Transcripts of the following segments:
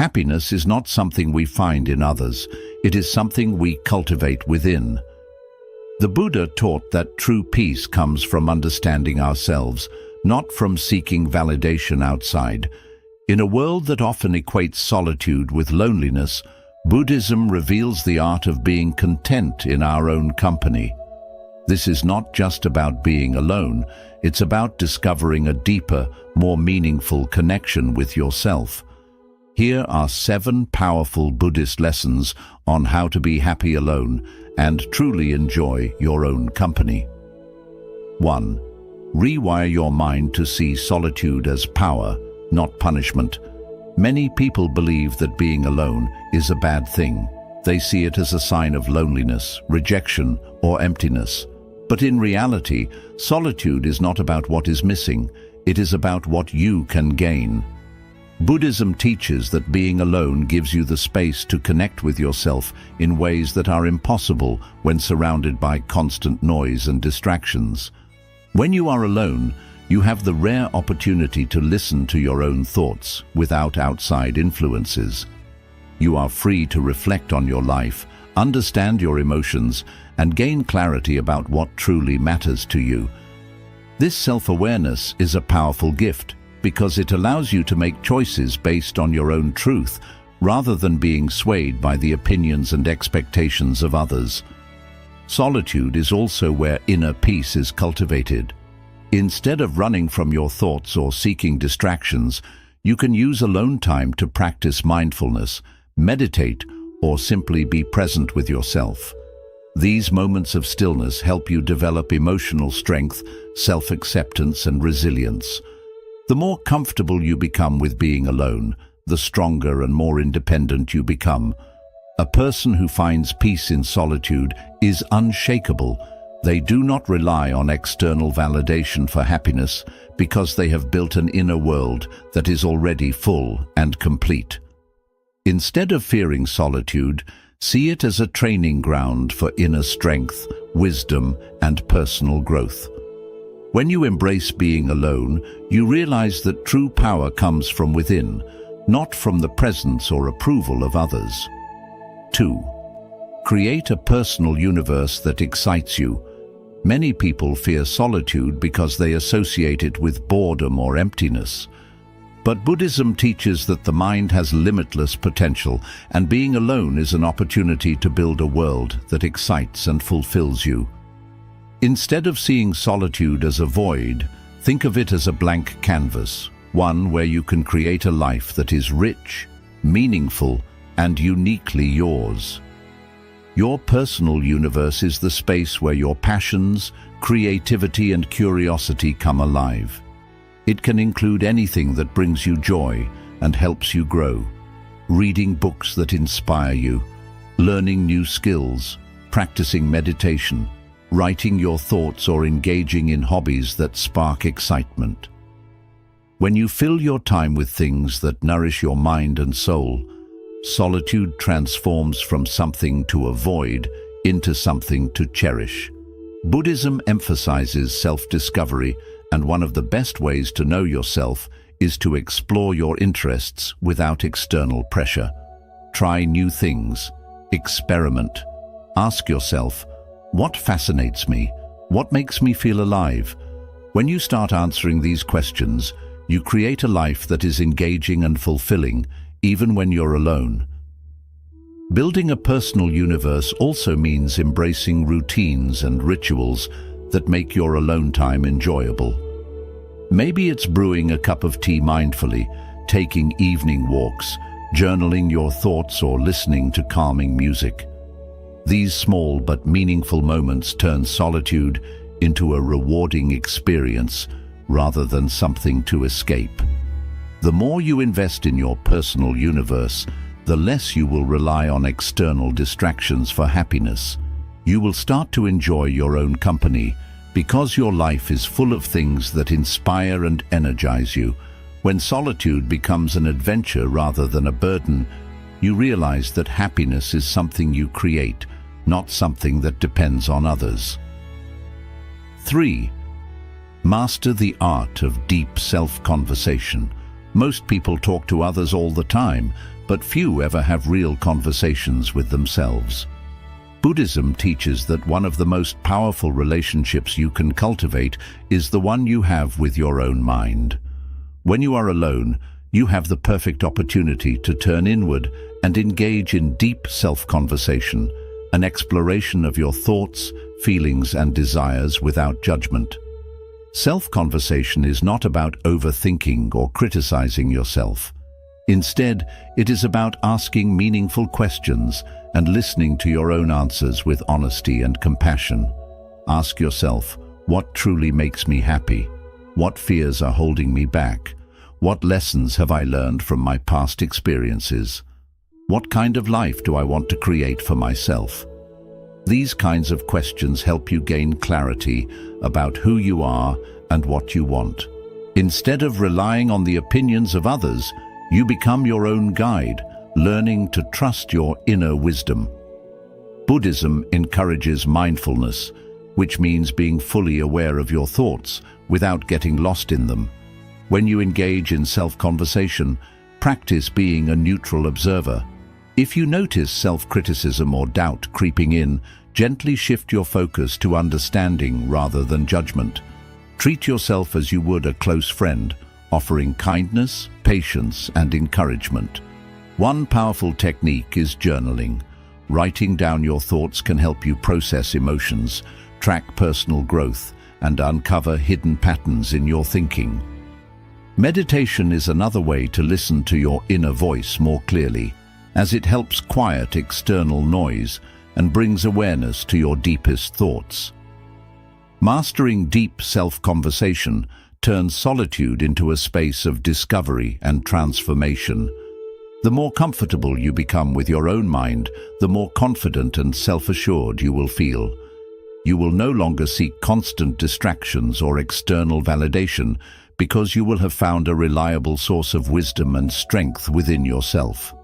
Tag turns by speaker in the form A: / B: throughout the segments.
A: Happiness is not something we find in others. It is something we cultivate within. The Buddha taught that true peace comes from understanding ourselves, not from seeking validation outside. In a world that often equates solitude with loneliness, Buddhism reveals the art of being content in our own company. This is not just about being alone, it's about discovering a deeper, more meaningful connection with yourself. Here are 7 powerful Buddhist lessons on how to be happy alone and truly enjoy your own company. 1. Rewire your mind to see solitude as power, not punishment. Many people believe that being alone is a bad thing. They see it as a sign of loneliness, rejection, or emptiness. But in reality, solitude is not about what is missing. It is about what you can gain. Buddhism teaches that being alone gives you the space to connect with yourself in ways that are impossible when surrounded by constant noise and distractions. When you are alone, you have the rare opportunity to listen to your own thoughts without outside influences. You are free to reflect on your life, understand your emotions, and gain clarity about what truly matters to you. This self-awareness is a powerful gift because it allows you to make choices based on your own truth rather than being swayed by the opinions and expectations of others. Solitude is also where inner peace is cultivated. Instead of running from your thoughts or seeking distractions, you can use alone time to practice mindfulness, meditate, or simply be present with yourself. These moments of stillness help you develop emotional strength, self-acceptance, and resilience. The more comfortable you become with being alone, the stronger and more independent you become. A person who finds peace in solitude is unshakable. They do not rely on external validation for happiness because they have built an inner world that is already full and complete. Instead of fearing solitude, see it as a training ground for inner strength, wisdom, and personal growth. When you embrace being alone, you realize that true power comes from within, not from the presence or approval of others. 2. Create a personal universe that excites you. Many people fear solitude because they associate it with boredom or emptiness. But Buddhism teaches that the mind has limitless potential, and being alone is an opportunity to build a world that excites and fulfills you. Instead of seeing solitude as a void, think of it as a blank canvas, one where you can create a life that is rich, meaningful, and uniquely yours. Your personal universe is the space where your passions, creativity, and curiosity come alive. It can include anything that brings you joy and helps you grow. Reading books that inspire you, learning new skills, practicing meditation, writing your thoughts, or engaging in hobbies that spark excitement. When you fill your time with things that nourish your mind and soul, solitude transforms from something to avoid into something to cherish. Buddhism emphasizes self-discovery, and one of the best ways to know yourself is to explore your interests without external pressure. Try new things, experiment. Ask yourself, what fascinates me? What makes me feel alive? When you start answering these questions, you create a life that is engaging and fulfilling, even when you're alone. Building a personal universe also means embracing routines and rituals that make your alone time enjoyable. Maybe it's brewing a cup of tea mindfully, taking evening walks, journaling your thoughts, or listening to calming music. These small but meaningful moments turn solitude into a rewarding experience rather than something to escape. The more you invest in your personal universe, the less you will rely on external distractions for happiness. You will start to enjoy your own company because your life is full of things that inspire and energize you. When solitude becomes an adventure rather than a burden, you realize that happiness is something you create, not something that depends on others. 3. Master the art of deep self-conversation. Most people talk to others all the time, but few ever have real conversations with themselves. Buddhism teaches that one of the most powerful relationships you can cultivate is the one you have with your own mind. When you are alone, you have the perfect opportunity to turn inward and engage in deep self-conversation, an exploration of your thoughts, feelings, and desires without judgment. Self-conversation is not about overthinking or criticizing yourself. Instead, it is about asking meaningful questions and listening to your own answers with honesty and compassion. Ask yourself, what truly makes me happy? What fears are holding me back? What lessons have I learned from my past experiences? What kind of life do I want to create for myself? These kinds of questions help you gain clarity about who you are and what you want. Instead of relying on the opinions of others, you become your own guide, learning to trust your inner wisdom. Buddhism encourages mindfulness, which means being fully aware of your thoughts without getting lost in them. When you engage in self-conversation, practice being a neutral observer. If you notice self-criticism or doubt creeping in, gently shift your focus to understanding rather than judgment. Treat yourself as you would a close friend, offering kindness, patience, and encouragement. One powerful technique is journaling. Writing down your thoughts can help you process emotions, track personal growth, and uncover hidden patterns in your thinking. Meditation is another way to listen to your inner voice more clearly, as it helps quiet external noise and brings awareness to your deepest thoughts. Mastering deep self-conversation turns solitude into a space of discovery and transformation. The more comfortable you become with your own mind, the more confident and self-assured you will feel. You will no longer seek constant distractions or external validation because you will have found a reliable source of wisdom and strength within yourself.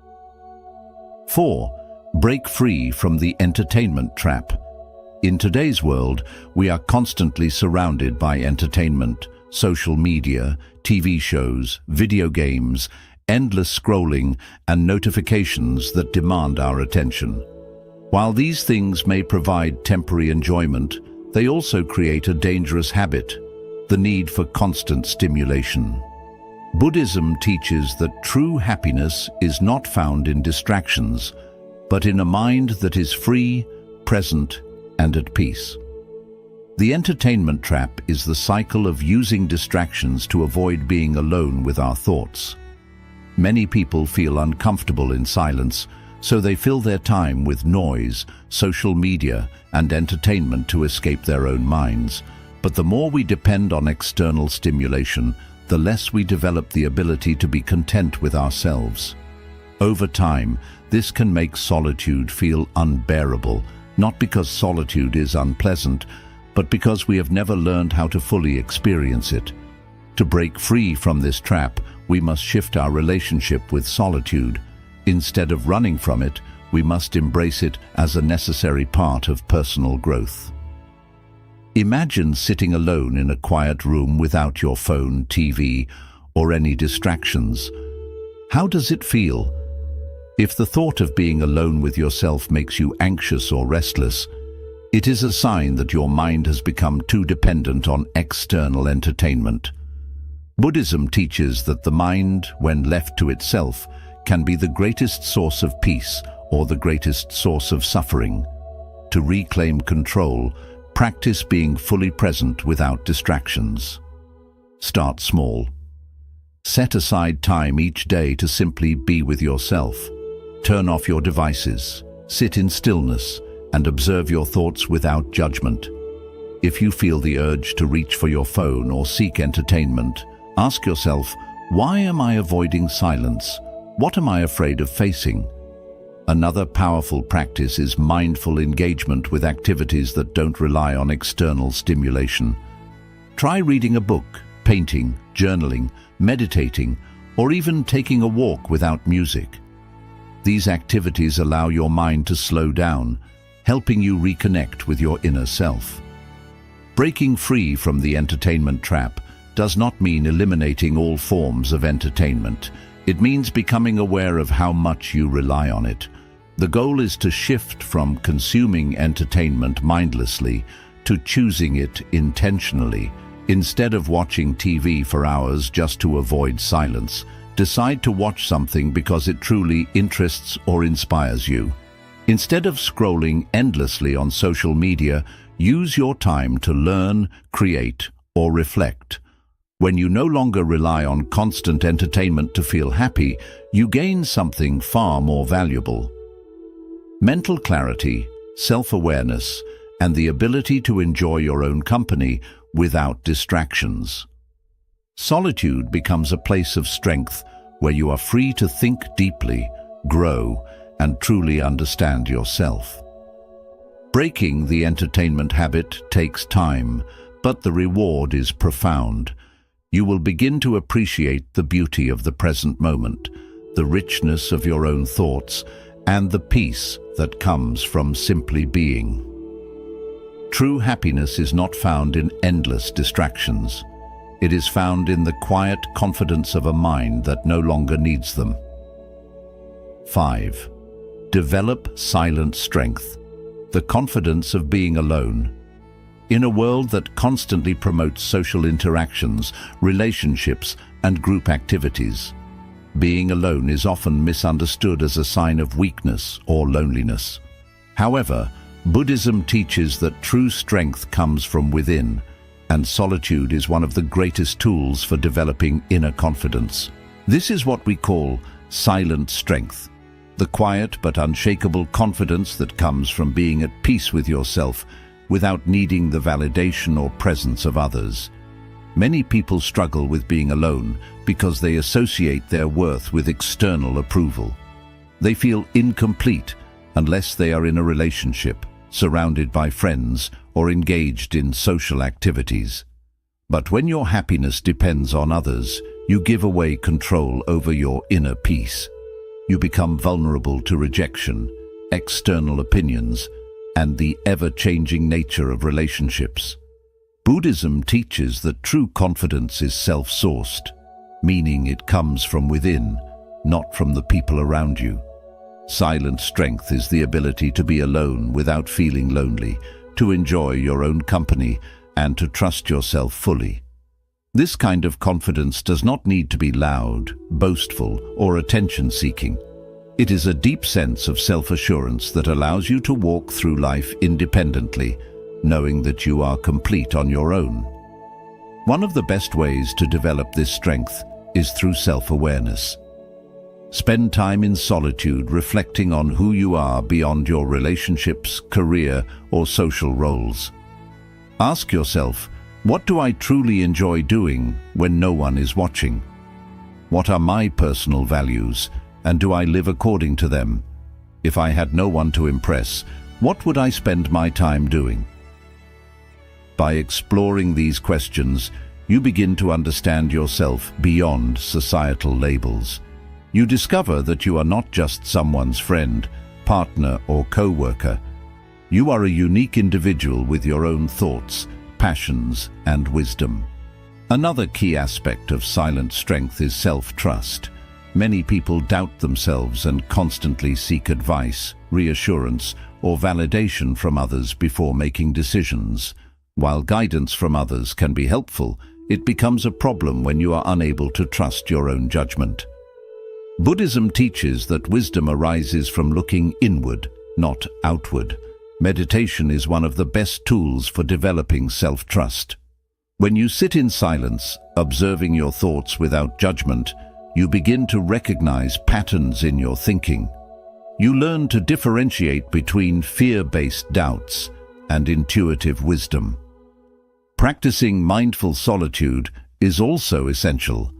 A: 4. Break free from the entertainment trap. In today's world, we are constantly surrounded by entertainment, social media, TV shows, video games, endless scrolling, and notifications that demand our attention. While these things may provide temporary enjoyment, they also create a dangerous habit, the need for constant stimulation. Buddhism teaches that true happiness is not found in distractions, but in a mind that is free, present, and at peace. The entertainment trap is the cycle of using distractions to avoid being alone with our thoughts. Many people feel uncomfortable in silence, so they fill their time with noise, social media, and entertainment to escape their own minds. But the more we depend on external stimulation, the less we develop the ability to be content with ourselves. Over time, this can make solitude feel unbearable, not because solitude is unpleasant, but because we have never learned how to fully experience it. To break free from this trap, we must shift our relationship with solitude. Instead of running from it, we must embrace it as a necessary part of personal growth. Imagine sitting alone in a quiet room without your phone, TV, or any distractions. How does it feel? If the thought of being alone with yourself makes you anxious or restless, it is a sign that your mind has become too dependent on external entertainment. Buddhism teaches that the mind, when left to itself, can be the greatest source of peace or the greatest source of suffering. To reclaim control, practice being fully present without distractions. Start small. Set aside time each day to simply be with yourself. Turn off your devices, sit in stillness, and observe your thoughts without judgment. If you feel the urge to reach for your phone or seek entertainment, ask yourself, why am I avoiding silence? What am I afraid of facing? Another powerful practice is mindful engagement with activities that don't rely on external stimulation. Try reading a book, painting, journaling, meditating, or even taking a walk without music. These activities allow your mind to slow down, helping you reconnect with your inner self. Breaking free from the entertainment trap does not mean eliminating all forms of entertainment. It means becoming aware of how much you rely on it. The goal is to shift from consuming entertainment mindlessly to choosing it intentionally. Instead of watching TV for hours just to avoid silence, decide to watch something because it truly interests or inspires you. Instead of scrolling endlessly on social media, use your time to learn, create, or reflect. When you no longer rely on constant entertainment to feel happy, you gain something far more valuable: mental clarity, self-awareness, and the ability to enjoy your own company without distractions. Solitude becomes a place of strength where you are free to think deeply, grow, and truly understand yourself. Breaking the entertainment habit takes time, but the reward is profound. You will begin to appreciate the beauty of the present moment, the richness of your own thoughts, and the peace that comes from simply being. True happiness is not found in endless distractions. It is found in the quiet confidence of a mind that no longer needs them. 5. Develop silent strength, the confidence of being alone. In a world that constantly promotes social interactions, relationships, and group activities, being alone is often misunderstood as a sign of weakness or loneliness. However, Buddhism teaches that true strength comes from within, and solitude is one of the greatest tools for developing inner confidence. This is what we call silent strength, the quiet but unshakable confidence that comes from being at peace with yourself without needing the validation or presence of others. Many people struggle with being alone because they associate their worth with external approval. They feel incomplete unless they are in a relationship, surrounded by friends, or engaged in social activities. But when your happiness depends on others, you give away control over your inner peace. You become vulnerable to rejection, external opinions, and the ever-changing nature of relationships. Buddhism teaches that true confidence is self-sourced, meaning it comes from within, not from the people around you. Silent strength is the ability to be alone without feeling lonely, to enjoy your own company, and to trust yourself fully. This kind of confidence does not need to be loud, boastful, or attention-seeking. It is a deep sense of self-assurance that allows you to walk through life independently, knowing that you are complete on your own. One of the best ways to develop this strength is through self-awareness. Spend time in solitude reflecting on who you are beyond your relationships, career, or social roles. Ask yourself, what do I truly enjoy doing when no one is watching? What are my personal values, and do I live according to them? If I had no one to impress, what would I spend my time doing? By exploring these questions, you begin to understand yourself beyond societal labels. You discover that you are not just someone's friend, partner, or co-worker. You are a unique individual with your own thoughts, passions, and wisdom. Another key aspect of silent strength is self-trust. Many people doubt themselves and constantly seek advice, reassurance, or validation from others before making decisions. While guidance from others can be helpful, it becomes a problem when you are unable to trust your own judgment. Buddhism teaches that wisdom arises from looking inward, not outward. Meditation is one of the best tools for developing self-trust. When you sit in silence, observing your thoughts without judgment, you begin to recognize patterns in your thinking. You learn to differentiate between fear-based doubts and intuitive wisdom. Practicing mindful solitude is also essential.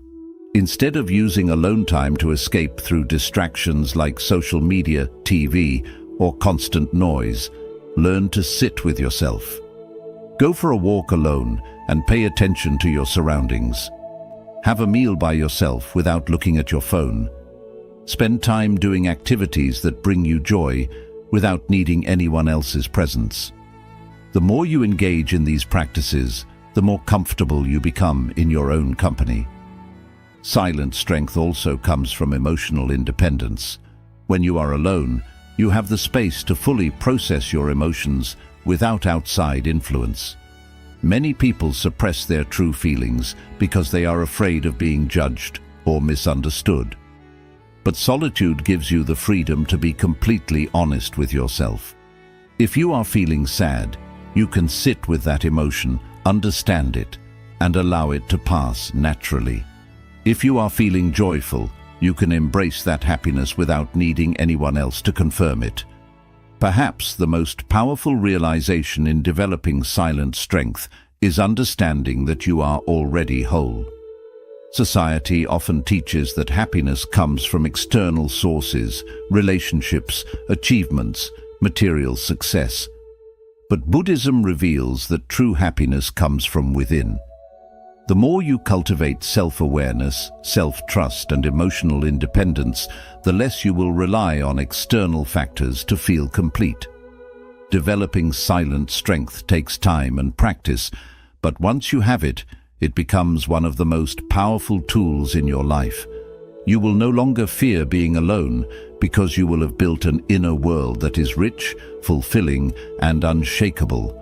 A: Instead of using alone time to escape through distractions like social media, TV, or constant noise, learn to sit with yourself. Go for a walk alone and pay attention to your surroundings. Have a meal by yourself without looking at your phone. Spend time doing activities that bring you joy without needing anyone else's presence. The more you engage in these practices, the more comfortable you become in your own company. Silent strength also comes from emotional independence. When you are alone, you have the space to fully process your emotions without outside influence. Many people suppress their true feelings because they are afraid of being judged or misunderstood. But solitude gives you the freedom to be completely honest with yourself. If you are feeling sad, you can sit with that emotion, understand it, and allow it to pass naturally. If you are feeling joyful, you can embrace that happiness without needing anyone else to confirm it. Perhaps the most powerful realization in developing silent strength is understanding that you are already whole. Society often teaches that happiness comes from external sources, relationships, achievements, material success. But Buddhism reveals that true happiness comes from within. The more you cultivate self-awareness, self-trust, and emotional independence, the less you will rely on external factors to feel complete. Developing silent strength takes time and practice, but once you have it, it becomes one of the most powerful tools in your life. You will no longer fear being alone because you will have built an inner world that is rich, fulfilling, and unshakable.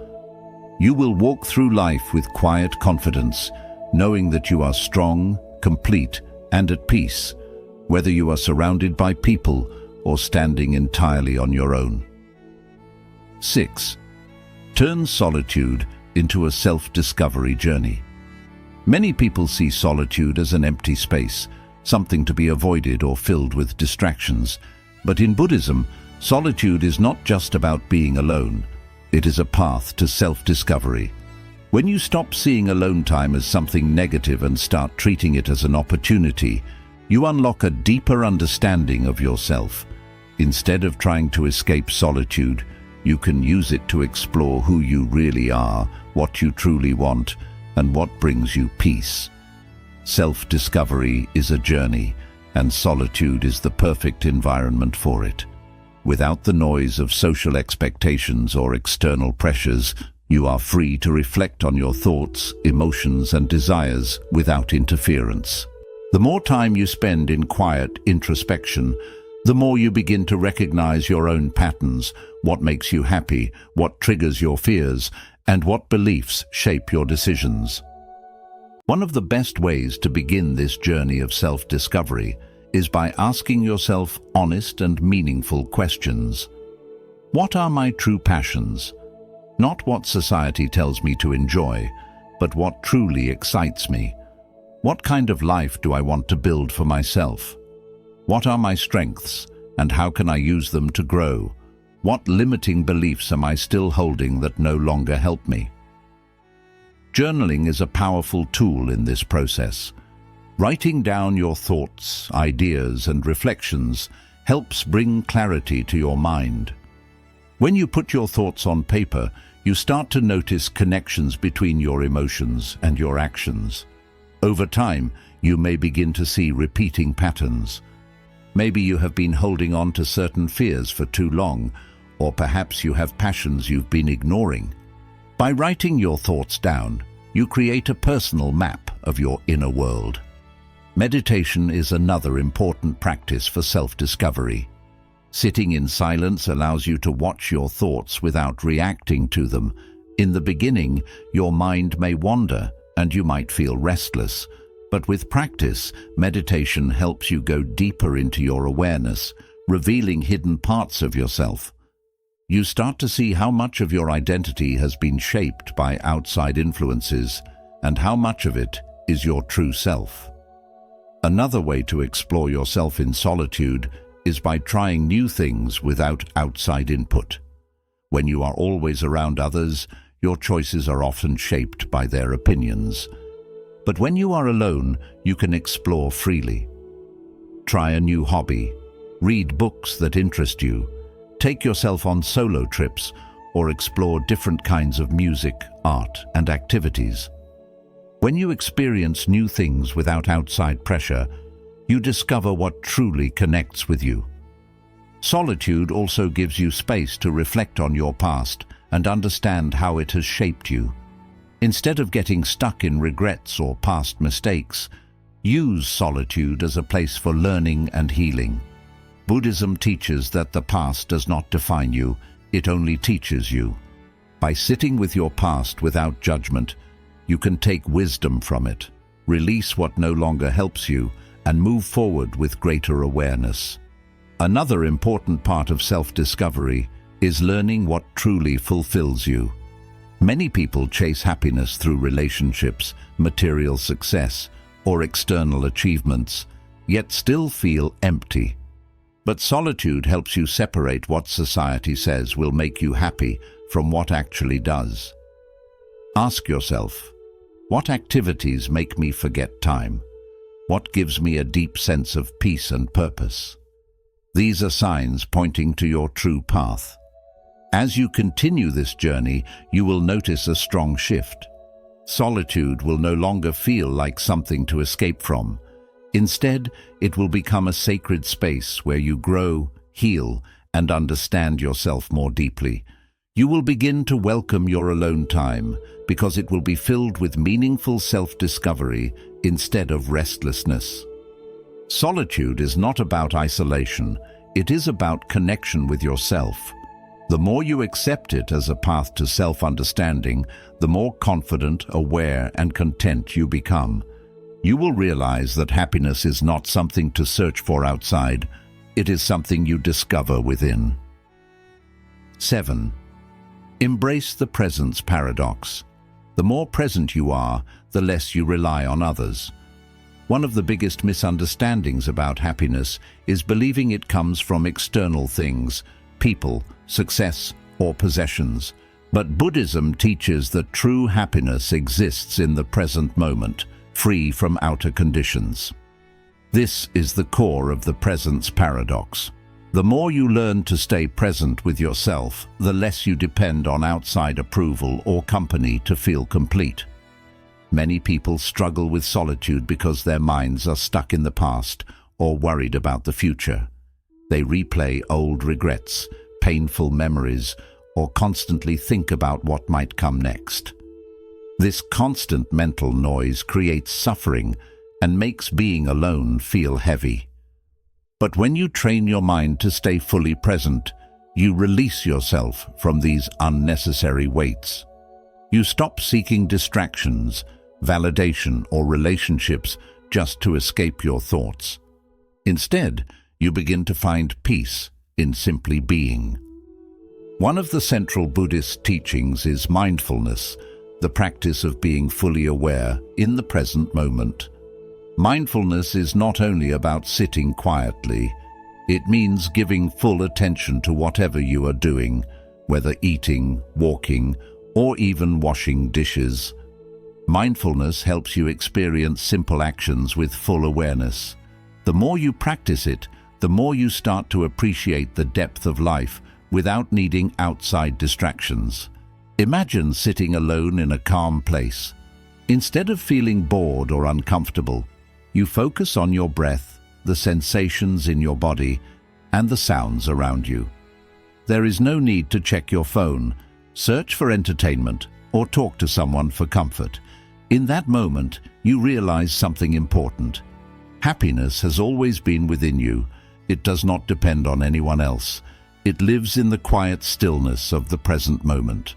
A: You will walk through life with quiet confidence, knowing that you are strong, complete, and at peace, whether you are surrounded by people or standing entirely on your own. 6. Turn solitude into a self-discovery journey. Many people see solitude as an empty space, something to be avoided or filled with distractions. But in Buddhism, solitude is not just about being alone. It is a path to self-discovery. When you stop seeing alone time as something negative and start treating it as an opportunity, you unlock a deeper understanding of yourself. Instead of trying to escape solitude, you can use it to explore who you really are, what you truly want, and what brings you peace. Self-discovery is a journey, and solitude is the perfect environment for it. Without the noise of social expectations or external pressures, you are free to reflect on your thoughts, emotions, and desires without interference. The more time you spend in quiet introspection, the more you begin to recognize your own patterns, what makes you happy, what triggers your fears, and what beliefs shape your decisions. One of the best ways to begin this journey of self-discovery is by asking yourself honest and meaningful questions. What are my true passions? Not what society tells me to enjoy, but what truly excites me. What kind of life do I want to build for myself? What are my strengths, and how can I use them to grow? What limiting beliefs am I still holding that no longer help me? Journaling is a powerful tool in this process. Writing down your thoughts, ideas, and reflections helps bring clarity to your mind. When you put your thoughts on paper, you start to notice connections between your emotions and your actions. Over time, you may begin to see repeating patterns. Maybe you have been holding on to certain fears for too long, or perhaps you have passions you've been ignoring. By writing your thoughts down, you create a personal map of your inner world. Meditation is another important practice for self-discovery. Sitting in silence allows you to watch your thoughts without reacting to them. In the beginning, your mind may wander and you might feel restless, but with practice, meditation helps you go deeper into your awareness, revealing hidden parts of yourself. You start to see how much of your identity has been shaped by outside influences and how much of it is your true self. Another way to explore yourself in solitude is by trying new things without outside input. When you are always around others, your choices are often shaped by their opinions. But when you are alone, you can explore freely. Try a new hobby, read books that interest you, take yourself on solo trips, or explore different kinds of music, art, and activities. When you experience new things without outside pressure, you discover what truly connects with you. Solitude also gives you space to reflect on your past and understand how it has shaped you. Instead of getting stuck in regrets or past mistakes, Use solitude as a place for learning and healing. Buddhism teaches that the past does not define you, it only teaches you. By sitting with your past without judgment, you can take wisdom from it, release what no longer helps you, and move forward with greater awareness. Another important part of self-discovery is learning what truly fulfills you. Many people chase happiness through relationships, material success, or external achievements, yet still feel empty. But solitude helps you separate what society says will make you happy from what actually does. Ask yourself, what activities make me forget time? What gives me a deep sense of peace and purpose? These are signs pointing to your true path. As you continue this journey, you will notice a strong shift. Solitude will no longer feel like something to escape from. Instead, it will become a sacred space where you grow, heal, and understand yourself more deeply. You will begin to welcome your alone time because it will be filled with meaningful self-discovery instead of restlessness. Solitude is not about isolation, it is about connection with yourself. The more you accept it as a path to self-understanding, the more confident, aware, and content you become. You will realize that happiness is not something to search for outside, it is something you discover within. 7. Embrace the presence paradox. The more present you are, the less you rely on others. One of the biggest misunderstandings about happiness is believing it comes from external things, people, success, or possessions. But Buddhism teaches that true happiness exists in the present moment, free from outer conditions. This is the core of the presence paradox. The more you learn to stay present with yourself, the less you depend on outside approval or company to feel complete. Many people struggle with solitude because their minds are stuck in the past or worried about the future. They replay old regrets, painful memories, or constantly think about what might come next. This constant mental noise creates suffering and makes being alone feel heavy. But when you train your mind to stay fully present, you release yourself from these unnecessary weights. You stop seeking distractions, validation, or relationships just to escape your thoughts. Instead, you begin to find peace in simply being. One of the central Buddhist teachings is mindfulness, the practice of being fully aware in the present moment. Mindfulness is not only about sitting quietly, it means giving full attention to whatever you are doing, whether eating, walking, or even washing dishes. Mindfulness helps you experience simple actions with full awareness. The more you practice it, the more you start to appreciate the depth of life without needing outside distractions. Imagine sitting alone in a calm place. Instead of feeling bored or uncomfortable, you focus on your breath, the sensations in your body, and the sounds around you. There is no need to check your phone, search for entertainment, or talk to someone for comfort. In that moment, you realize something important. Happiness has always been within you. It does not depend on anyone else. It lives in the quiet stillness of the present moment.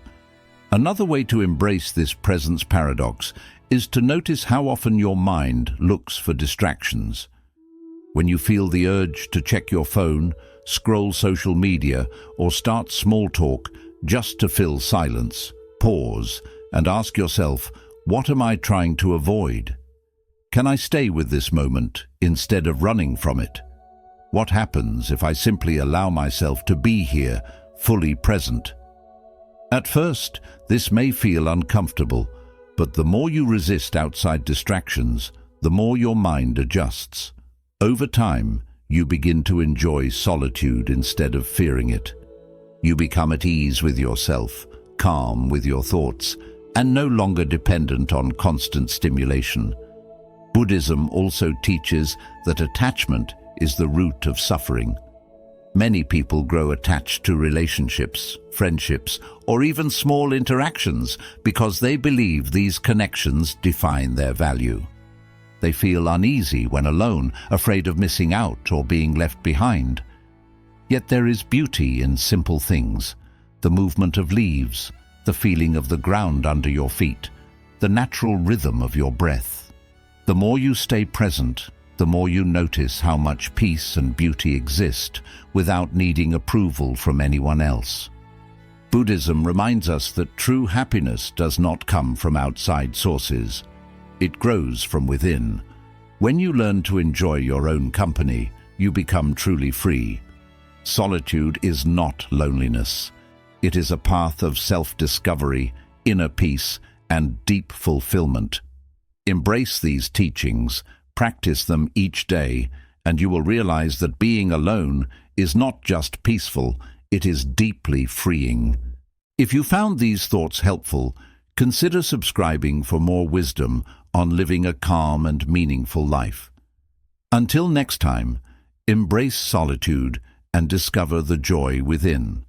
A: Another way to embrace this presence paradox is to notice how often your mind looks for distractions. When you feel the urge to check your phone, scroll social media, or start small talk just to fill silence, pause and ask yourself, what am I trying to avoid? Can I stay with this moment instead of running from it? What happens if I simply allow myself to be here, fully present? At first, this may feel uncomfortable, but the more you resist outside distractions, the more your mind adjusts. Over time, you begin to enjoy solitude instead of fearing it. You become at ease with yourself, calm with your thoughts, and no longer dependent on constant stimulation. Buddhism also teaches that attachment is the root of suffering. Many people grow attached to relationships, friendships, or even small interactions because they believe these connections define their value. They feel uneasy when alone, afraid of missing out or being left behind. Yet there is beauty in simple things: the movement of leaves, the feeling of the ground under your feet, the natural rhythm of your breath. The more you stay present, the more you notice how much peace and beauty exist without needing approval from anyone else. Buddhism reminds us that true happiness does not come from outside sources. It grows from within. When you learn to enjoy your own company, you become truly free. Solitude is not loneliness. It is a path of self-discovery, inner peace, and deep fulfillment. Embrace these teachings, practice them each day, and you will realize that being alone is not just peaceful, it is deeply freeing. If you found these thoughts helpful, consider subscribing for more wisdom on living a calm and meaningful life. Until next time, embrace solitude and discover the joy within.